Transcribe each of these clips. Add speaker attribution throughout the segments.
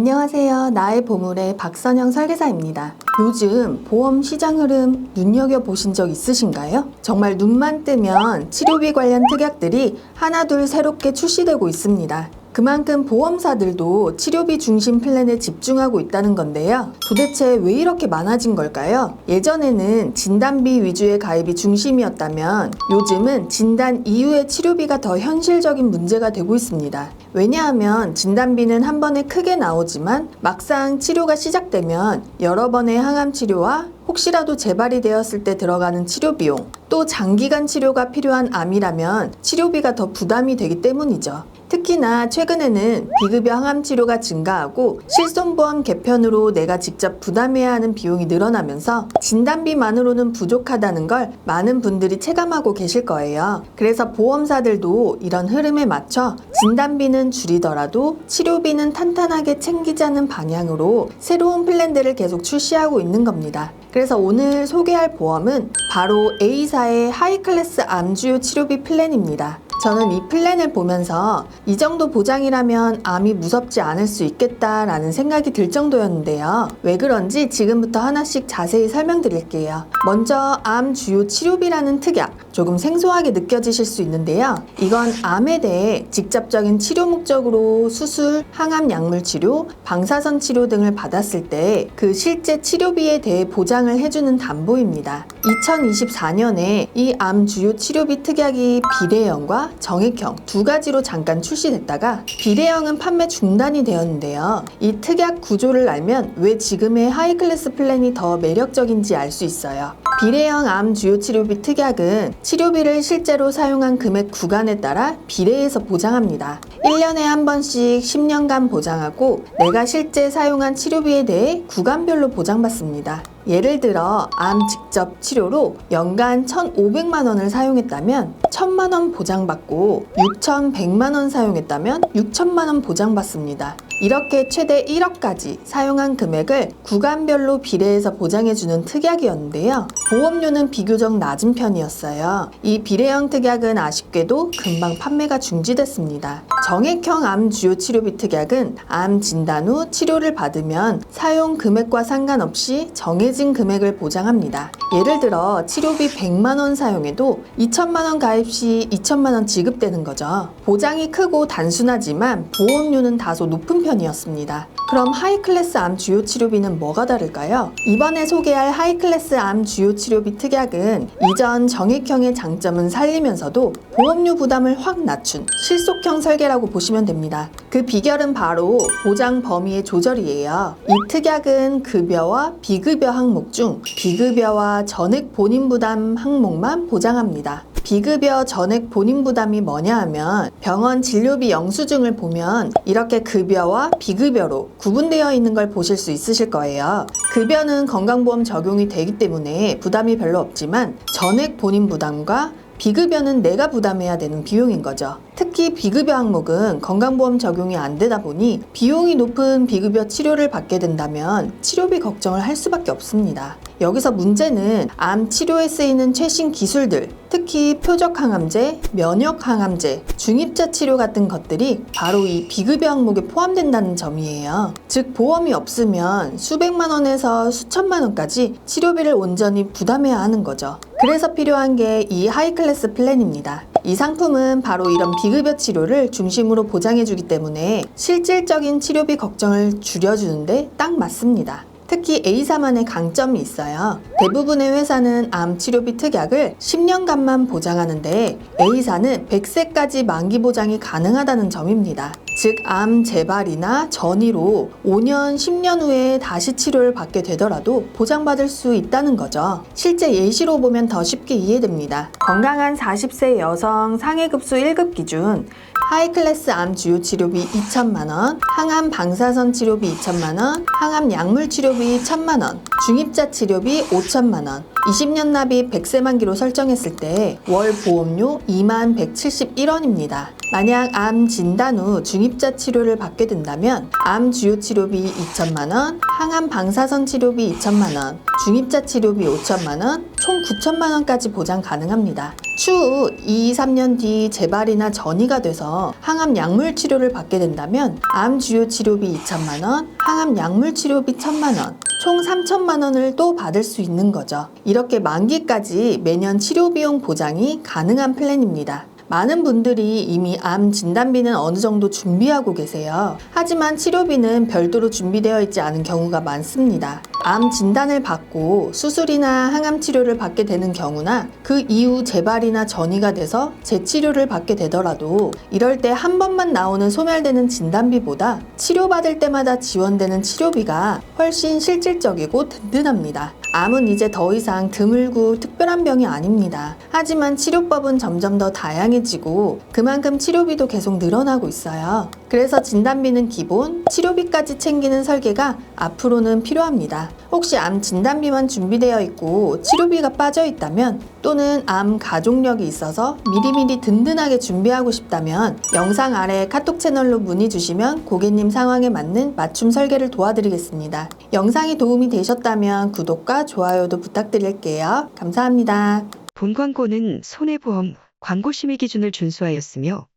Speaker 1: 안녕하세요. 나의 보물의 박선영 설계사입니다. 요즘 보험 시장 흐름 눈여겨보신 적 있으신가요? 정말 눈만 뜨면 치료비 관련 특약들이 하나둘 새롭게 출시되고 있습니다. 그만큼 보험사들도 치료비 중심 플랜에 집중하고 있다는 건데요. 도대체 왜 이렇게 많아진 걸까요? 예전에는 진단비 위주의 가입이 중심이었다면 요즘은 진단 이후의 치료비가 더 현실적인 문제가 되고 있습니다. 왜냐하면 진단비는 한 번에 크게 나오지만 막상 치료가 시작되면 여러 번의 항암 치료와 혹시라도 재발이 되었을 때 들어가는 치료 비용, 또 장기간 치료가 필요한 암이라면 치료비가 더 부담이 되기 때문이죠. 특히나 최근에는 비급여 항암 치료가 증가하고 실손보험 개편으로 내가 직접 부담해야 하는 비용이 늘어나면서 진단비만으로는 부족하다는 걸 많은 분들이 체감하고 계실 거예요. 그래서 보험사들도 이런 흐름에 맞춰 진단비는 줄이더라도 치료비는 탄탄하게 챙기자는 방향으로 새로운 플랜들을 계속 출시하고 있는 겁니다. 그래서 오늘 소개할 보험은 바로 A사의 하이클래스 암주요 치료비 플랜입니다. 저는 이 플랜을 보면서 이 정도 보장이라면 암이 무섭지 않을 수 있겠다라는 생각이 들 정도였는데요. 왜 그런지 지금부터 하나씩 자세히 설명드릴게요. 먼저 암 주요 치료비라는 특약, 조금 생소하게 느껴지실 수 있는데요. 이건 암에 대해 직접적인 치료 목적으로 수술, 항암 약물 치료, 방사선 치료 등을 받았을 때 그 실제 치료비에 대해 보장을 해주는 담보입니다. 2024년에 이 암 주요 치료비 특약이 비례형과 정액형 두 가지로 잠깐 출시됐다가 비례형은 판매 중단이 되었는데요. 이 특약 구조를 알면 왜 지금의 하이클래스 플랜이 더 매력적인지 알 수 있어요. 비례형 암 주요 치료비 특약은 치료비를 실제로 사용한 금액 구간에 따라 비례해서 보장합니다. 1년에 한 번씩 10년간 보장하고 내가 실제 사용한 치료비에 대해 구간별로 보장받습니다. 예를 들어 암 직접 치료로 연간 1,500만 원을 사용했다면 1,000만 원 보장받고 6,100만 원 사용했다면 6,000만 원 보장받습니다. 이렇게 최대 1억까지 사용한 금액을 구간별로 비례해서 보장해주는 특약이었는데요. 보험료는 비교적 낮은 편이었어요. 이 비례형 특약은 아쉽게도 금방 판매가 중지됐습니다. 정액형 암 주요 치료비 특약은 암 진단 후 치료를 받으면 사용 금액과 상관없이 정해진 금액을 보장합니다. 예를 들어 치료비 100만 원 사용해도 2천만 원 가입 시 2천만 원 지급되는 거죠. 보장이 크고 단순하지만 보험료는 다소 높은 편이었습니다. 그럼 하이클래스 암 주요 치료비는 뭐가 다를까요? 이번에 소개할 하이클래스 암 주요 치료비 특약은 이전 정액형의 장점은 살리면서도 보험료 부담을 확 낮춘 실속형 설계라고 보시면 됩니다. 그 비결은 바로 보장 범위의 조절이에요. 이 특약은 급여와 비급여 항목 중 비급여와 전액 본인 부담 항목만 보장합니다. 비급여 전액 본인 부담이 뭐냐 하면 병원 진료비 영수증을 보면 이렇게 급여와 비급여로 구분되어 있는 걸 보실 수 있으실 거예요. 급여는 건강보험 적용이 되기 때문에 부담이 별로 없지만 전액 본인 부담과 비급여는 내가 부담해야 되는 비용인 거죠. 특히 비급여 항목은 건강보험 적용이 안 되다 보니 비용이 높은 비급여 치료를 받게 된다면 치료비 걱정을 할 수밖에 없습니다. 여기서 문제는 암 치료에 쓰이는 최신 기술들, 특히 표적 항암제, 면역 항암제, 중입자 치료 같은 것들이 바로 이 비급여 항목에 포함된다는 점이에요. 즉 보험이 없으면 수백만 원에서 수천만 원까지 치료비를 온전히 부담해야 하는 거죠. 그래서 필요한 게 이 하이클래스 플랜입니다. 이 상품은 바로 이런 비급여 치료를 중심으로 보장해주기 때문에 실질적인 치료비 걱정을 줄여주는데 딱 맞습니다. 특히 A사만의 강점이 있어요. 대부분의 회사는 암 치료비 특약을 10년간만 보장하는데 A사는 100세까지 만기 보장이 가능하다는 점입니다. 즉 암 재발이나 전이로 5년, 10년 후에 다시 치료를 받게 되더라도 보장받을 수 있다는 거죠. 실제 예시로 보면 더 쉽게 이해됩니다. 건강한 40세 여성 상해급수 1급 기준 하이클래스 암 주요 치료비 2천만 원, 항암 방사선 치료비 2천만 원, 항암 약물 치료비 1천만 원, 중입자 치료비 5천만 원, 20년 납입 100세 만기로 설정했을 때 월 보험료 2171원입니다. 만약 암 진단 후 중입자 치료를 받게 된다면 암 주요 치료비 2천만 원, 항암 방사선 치료비 2천만 원, 중입자 치료비 5천만 원, 총 9천만 원까지 보장 가능합니다. 추후 2, 3년 뒤 재발이나 전이가 돼서 항암 약물 치료를 받게 된다면 암 주요 치료비 2천만 원, 항암 약물 치료비 1천만 원, 총 3천만 원을 또 받을 수 있는 거죠. 이렇게 만기까지 매년 치료 비용 보장이 가능한 플랜입니다. 많은 분들이 이미 암 진단비는 어느 정도 준비하고 계세요. 하지만 치료비는 별도로 준비되어 있지 않은 경우가 많습니다. 암 진단을 받고 수술이나 항암 치료를 받게 되는 경우나 그 이후 재발이나 전이가 돼서 재치료를 받게 되더라도 이럴 때 한 번만 나오는 소멸되는 진단비보다 치료받을 때마다 지원되는 치료비가 훨씬 실질적이고 든든합니다. 암은 이제 더 이상 드물고 특별한 병이 아닙니다. 하지만 치료법은 점점 더 다양해지고 그만큼 치료비도 계속 늘어나고 있어요. 그래서 진단비는 기본, 치료비까지 챙기는 설계가 앞으로는 필요합니다. 혹시 암 진단비만 준비되어 있고 치료비가 빠져 있다면 또는 암 가족력이 있어서 미리미리 든든하게 준비하고 싶다면 영상 아래 카톡 채널로 문의 주시면 고객님 상황에 맞는 맞춤 설계를 도와드리겠습니다. 영상이 도움이 되셨다면 구독과 좋아요도 부탁드릴게요. 감사합니다.
Speaker 2: 본 광고는 손해보험 광고 심의 기준을 준수하였으며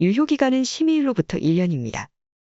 Speaker 2: 유효기간은 심의일로부터 1년입니다.